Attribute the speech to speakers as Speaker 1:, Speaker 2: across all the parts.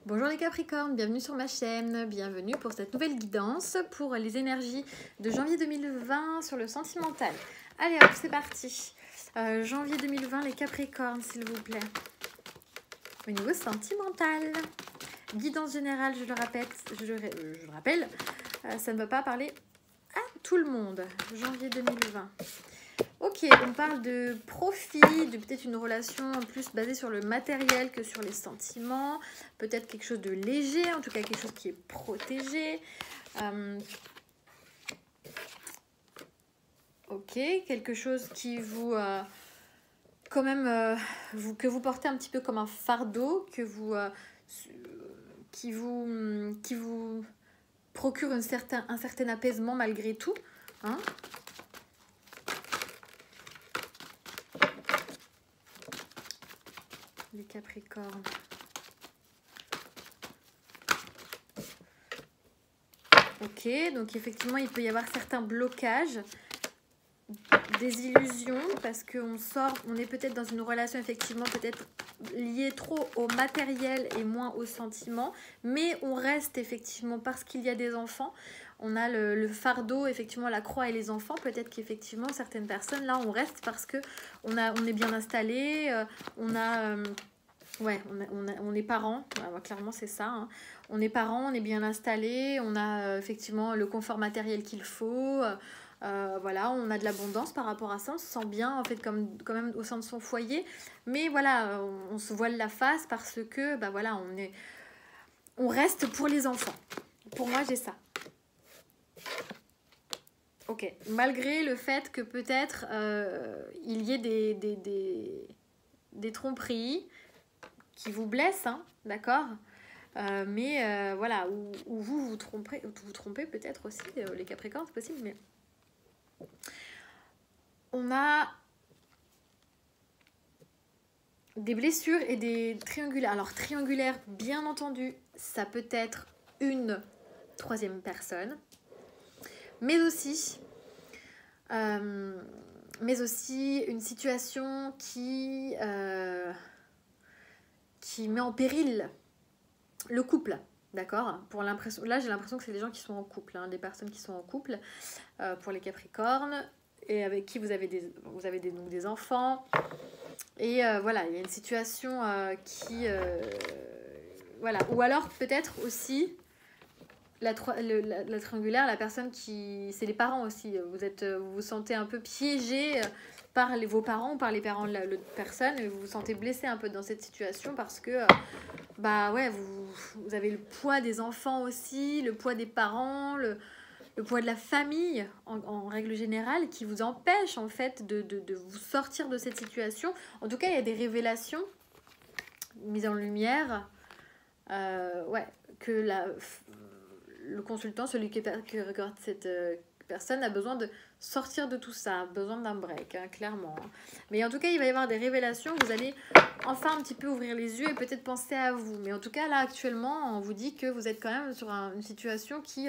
Speaker 1: Bonjour les Capricornes, bienvenue sur ma chaîne, bienvenue pour cette nouvelle guidance pour les énergies de janvier 2020 sur le sentimental. Allez hop, c'est parti. Janvier 2020 les Capricornes s'il vous plaît. Au niveau sentimental, guidance générale, je le rappelle, ça ne va pas parler à tout le monde. Janvier 2020. Ok, on parle de profit, de peut-être une relation en plus basée sur le matériel que sur les sentiments. Peut-être quelque chose de léger, en tout cas quelque chose qui est protégé. Ok, quelque chose qui vous... quand même, que vous portez un petit peu comme un fardeau, qui vous procure un certain apaisement malgré tout. Hein. Les Capricornes. Ok, donc effectivement, il peut y avoir certains blocages, des illusions, parce qu'on on est peut-être dans une relation effectivement peut-être liée trop au matériel et moins au sentiment, mais on reste effectivement parce qu'il y a des enfants. On a le fardeau, effectivement, la croix et les enfants. Peut-être qu'effectivement, certaines personnes, là, on reste parce que on est bien installé, ouais, on est parents, clairement c'est ça. Hein. On est parents, on est bien installés, on a effectivement le confort matériel qu'il faut. Voilà, on a de l'abondance par rapport à ça, on se sent bien en fait quand même au sein de son foyer. Mais voilà, on se voile la face parce que bah voilà, on reste pour les enfants. Pour moi, j'ai ça. Ok, malgré le fait que peut-être il y ait des tromperies qui vous blessent, hein, d'accord, mais voilà, où vous trompez peut-être aussi, les Capricornes, c'est possible, mais on a des blessures et des triangulaires. Alors, triangulaire, bien entendu, ça peut être une troisième personne, mais aussi une situation qui met en péril le couple, d'accord. Là, j'ai l'impression que c'est des gens qui sont en couple, hein, des personnes qui sont en couple pour les Capricornes et avec qui vous avez donc des enfants. Et voilà, il y a une situation voilà. Ou alors peut-être aussi la triangulaire, la personne qui... C'est les parents aussi. Vous vous sentez un peu piégé par vos parents ou par les parents de l'autre personne. Et vous vous sentez blessé un peu dans cette situation parce que... bah ouais, vous avez le poids des enfants aussi, le poids des parents, le poids de la famille en règle générale qui vous empêche en fait de vous sortir de cette situation. En tout cas, il y a des révélations mises en lumière, ouais, que le consultant, celui qui regarde cette personne, a besoin de sortir de tout ça, a besoin d'un break, hein, clairement. Mais en tout cas, il va y avoir des révélations, vous allez enfin un petit peu ouvrir les yeux et peut-être penser à vous. Mais en tout cas, là, actuellement, on vous dit que vous êtes quand même sur une situation qui...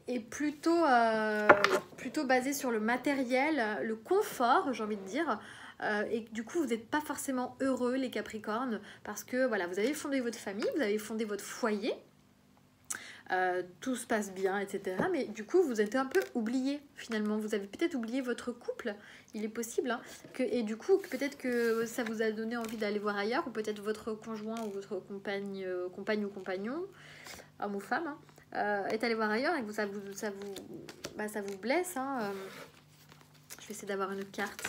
Speaker 1: est plutôt basée sur le matériel, le confort, j'ai envie de dire. Et du coup, vous n'êtes pas forcément heureux, les Capricornes, parce que voilà, vous avez fondé votre famille, vous avez fondé votre foyer, tout se passe bien, etc. Mais du coup, vous êtes un peu oublié, finalement. Vous avez peut-être oublié votre couple, il est possible. Hein, et du coup, peut-être que ça vous a donné envie d'aller voir ailleurs, ou peut-être votre conjoint ou votre compagne ou compagnon, homme ou femme, hein, est allé voir ailleurs et que ça vous blesse. Hein, je vais essayer d'avoir une carte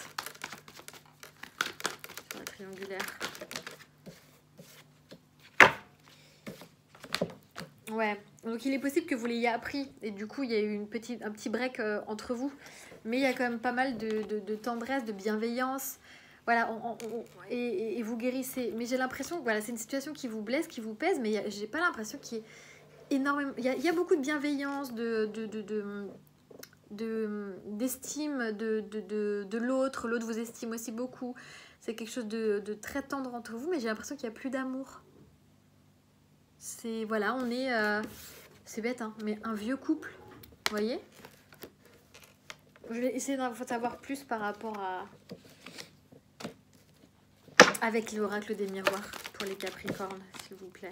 Speaker 1: sur la triangulaire. Ouais, donc il est possible que vous l'ayez appris et du coup il y a eu un petit break entre vous, mais il y a quand même pas mal de tendresse, de bienveillance, voilà, et vous guérissez. Mais j'ai l'impression que voilà, c'est une situation qui vous blesse, qui vous pèse, mais j'ai pas l'impression qu'il y ait énormément... Il y a beaucoup de bienveillance, d'estime de l'autre vous estime aussi beaucoup. C'est quelque chose de très tendre entre vous, mais j'ai l'impression qu'il n'y a plus d'amour. C'est, voilà, on est... c'est bête, hein, mais un vieux couple, vous voyez. Je vais essayer d'en savoir plus par rapport Avec l'oracle des miroirs pour les Capricornes, s'il vous plaît.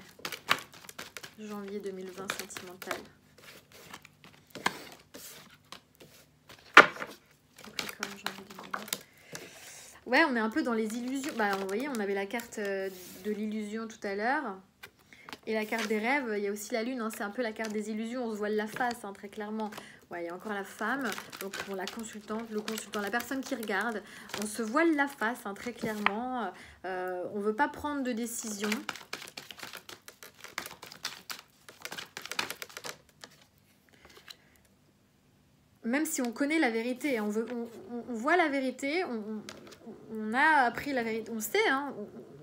Speaker 1: Janvier 2020, sentimental. Capricorne, janvier 2020. Ouais, on est un peu dans les illusions. Bah, vous voyez, on avait la carte de l'illusion tout à l'heure. Et la carte des rêves, il y a aussi la lune. Hein, c'est un peu la carte des illusions. On se voile la face, hein, très clairement. Ouais, il y a encore la femme. Donc, pour la consultante, le consultant, la personne qui regarde. On se voile la face, hein, très clairement. On ne veut pas prendre de décision. Même si on connaît la vérité, on voit la vérité, on a appris la vérité, on sait, hein,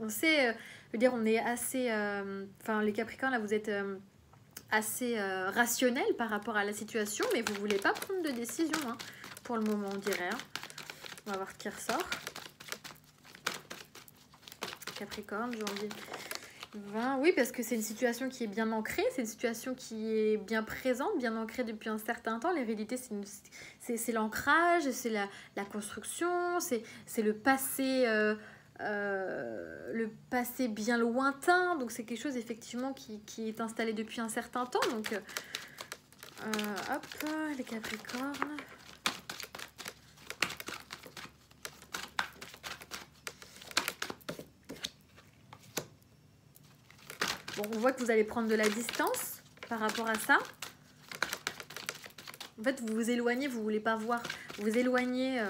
Speaker 1: on sait, je veux dire, on est assez, enfin les Capricornes, là, vous êtes assez rationnel par rapport à la situation, mais vous ne voulez pas prendre de décision, hein, pour le moment, on dirait. Hein. On va voir ce qui ressort. Capricorne, janvier 20, oui, parce que c'est une situation qui est bien ancrée, c'est une situation qui est bien présente, bien ancrée depuis un certain temps. L'hérédité, c'est l'ancrage, c'est la construction, c'est le passé bien lointain. Donc, c'est quelque chose, effectivement, qui est installé depuis un certain temps. Donc, hop, les Capricornes. Bon, on voit que vous allez prendre de la distance par rapport à ça. En fait, vous vous éloignez, vous ne voulez pas voir. Vous vous éloignez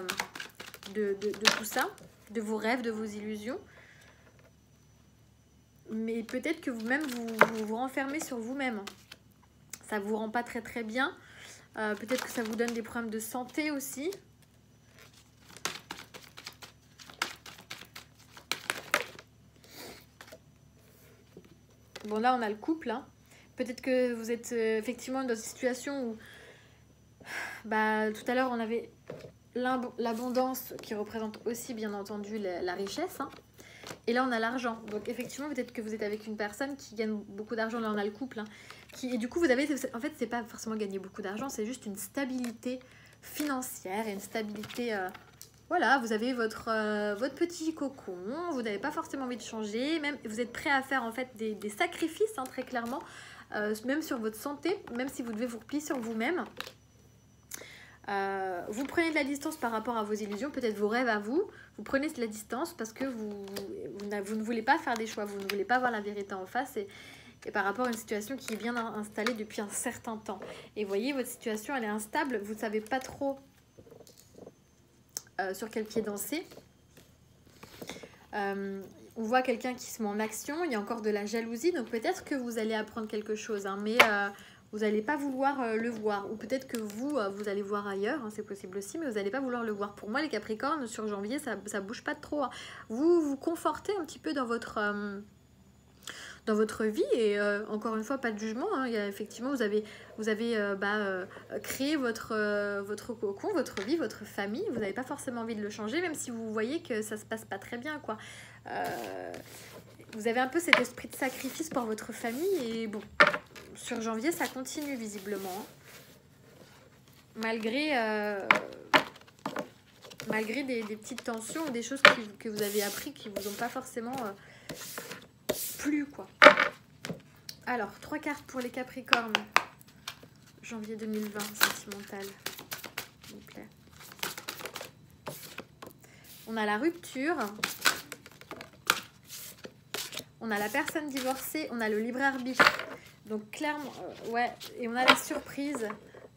Speaker 1: de tout ça, de vos rêves, de vos illusions. Mais peut-être que vous-même, vous renfermez sur vous-même. Ça ne vous rend pas très très bien. Peut-être que ça vous donne des problèmes de santé aussi. Bon, là, on a le couple. Hein. Peut-être que vous êtes effectivement dans une situation où... Bah, tout à l'heure, on avait l'abondance qui représente aussi, bien entendu, la richesse. Hein. Et là, on a l'argent. Donc, effectivement, peut-être que vous êtes avec une personne qui gagne beaucoup d'argent. Là, on a le couple. Hein, et du coup, vous avez... En fait, c'est pas forcément gagner beaucoup d'argent. C'est juste une stabilité financière et une stabilité... Voilà, vous avez votre petit cocon, vous n'avez pas forcément envie de changer, même vous êtes prêt à faire en fait des sacrifices, hein, très clairement, même sur votre santé, même si vous devez vous replier sur vous-même. Vous prenez de la distance par rapport à vos illusions, peut-être vos rêves à vous, vous prenez de la distance parce que vous ne voulez pas faire des choix, vous ne voulez pas voir la vérité en face et par rapport à une situation qui est bien installée depuis un certain temps. Et vous voyez, votre situation, elle est instable, vous ne savez pas trop... sur quel pied danser. On voit quelqu'un qui se met en action, il y a encore de la jalousie, donc peut-être que vous allez apprendre quelque chose, hein, mais vous n'allez pas vouloir le voir, ou peut-être que vous allez voir ailleurs, hein, c'est possible aussi, mais vous n'allez pas vouloir le voir. Pour moi, les Capricornes, sur janvier, ça bouge pas trop. Hein. Vous vous confortez un petit peu dans votre vie et encore une fois pas de jugement, hein. Il y a, effectivement vous avez créé votre cocon, votre vie, votre famille, vous n'avez pas forcément envie de le changer même si vous voyez que ça se passe pas très bien quoi. Vous avez un peu cet esprit de sacrifice pour votre famille et bon, sur janvier ça continue visiblement, hein. Malgré des petites tensions ou des choses que vous avez appris qui vous ont pas forcément plus quoi. Alors 3 cartes pour les Capricornes, janvier 2020, sentimental, s'il vous plaît. On a la rupture, on a la personne divorcée, on a le libre arbitre. Donc clairement, ouais, et on a la surprise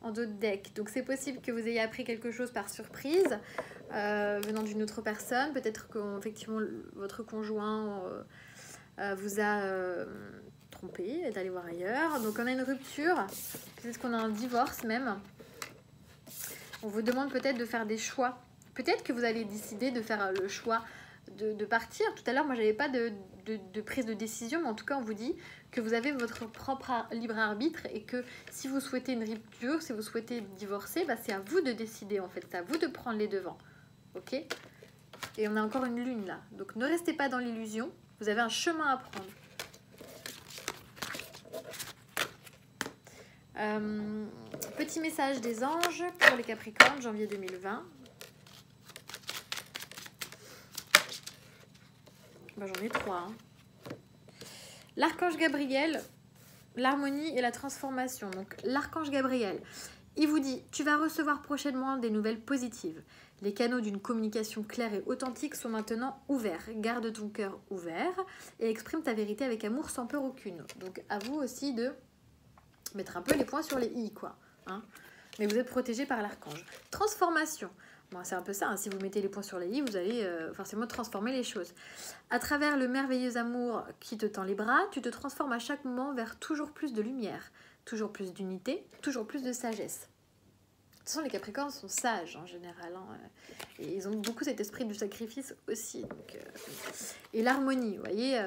Speaker 1: en dos de deck. Donc c'est possible que vous ayez appris quelque chose par surprise venant d'une autre personne. Peut-être qu'effectivement votre conjoint vous a trompé, est allé voir ailleurs. Donc on a une rupture, peut-être qu'on a un divorce même. On vous demande peut-être de faire des choix. Peut-être que vous allez décider de faire le choix de partir. Tout à l'heure, moi, j'avais pas de prise de décision, mais en tout cas, on vous dit que vous avez votre propre libre arbitre et que si vous souhaitez une rupture, si vous souhaitez divorcer, bah, c'est à vous de décider en fait, c'est à vous de prendre les devants. Ok ? Et on a encore une lune là. Donc ne restez pas dans l'illusion, vous avez un chemin à prendre. Petit message des anges pour les Capricornes, janvier 2020. Ben, j'en ai 3. Hein. L'archange Gabriel, l'harmonie et la transformation. Donc l'archange Gabriel, il vous dit, tu vas recevoir prochainement des nouvelles positives. Les canaux d'une communication claire et authentique sont maintenant ouverts. Garde ton cœur ouvert et exprime ta vérité avec amour sans peur aucune. Donc à vous aussi de mettre un peu les points sur les i, quoi. Hein. Mais vous êtes protégé par l'archange. Transformation. Bon, c'est un peu ça, hein. Si vous mettez les points sur les i, vous allez forcément transformer les choses. À travers le merveilleux amour qui te tend les bras, tu te transformes à chaque moment vers toujours plus de lumière, toujours plus d'unité, toujours plus de sagesse. De toute façon, les Capricornes sont sages en général. Hein. Et ils ont beaucoup cet esprit du sacrifice aussi. Donc, et l'harmonie, vous voyez,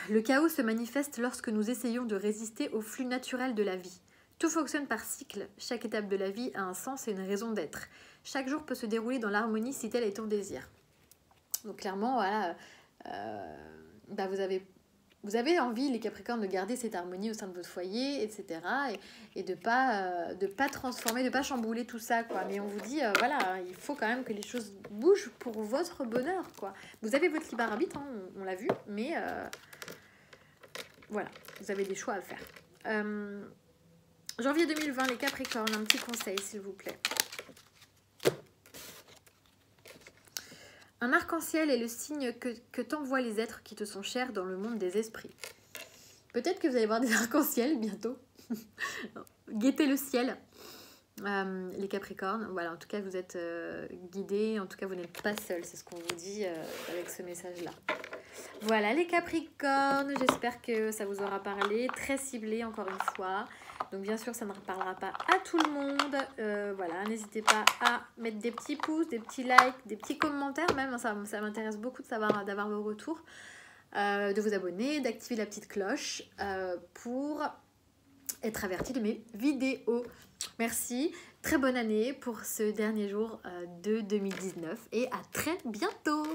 Speaker 1: le chaos se manifeste lorsque nous essayons de résister au flux naturel de la vie. Tout fonctionne par cycle. Chaque étape de la vie a un sens et une raison d'être. Chaque jour peut se dérouler dans l'harmonie si tel est ton désir. Donc clairement, voilà, bah vous avez envie, les Capricornes, de garder cette harmonie au sein de votre foyer, etc. Et de pas transformer, de pas chambouler tout ça, quoi. Mais on vous dit, voilà, il faut quand même que les choses bougent pour votre bonheur, quoi. Vous avez votre libre arbitre, hein, on l'a vu, mais voilà, vous avez des choix à faire. Janvier 2020, les Capricornes, un petit conseil, s'il vous plaît. Un arc-en-ciel est le signe que t'envoient les êtres qui te sont chers dans le monde des esprits. Peut-être que vous allez voir des arcs-en-ciel bientôt. Guettez le ciel, les Capricornes. Voilà, en tout cas, vous êtes guidés. En tout cas, vous n'êtes pas seuls. C'est ce qu'on vous dit avec ce message-là. Voilà, les Capricornes. J'espère que ça vous aura parlé. Très ciblé, encore une fois. Donc bien sûr, ça ne parlera pas à tout le monde. Voilà, n'hésitez pas à mettre des petits pouces, des petits likes, des petits commentaires même. Ça m'intéresse beaucoup d'avoir vos retours. De vous abonner, d'activer la petite cloche pour être averti de mes vidéos. Merci. Très bonne année pour ce dernier jour de 2019 et à très bientôt.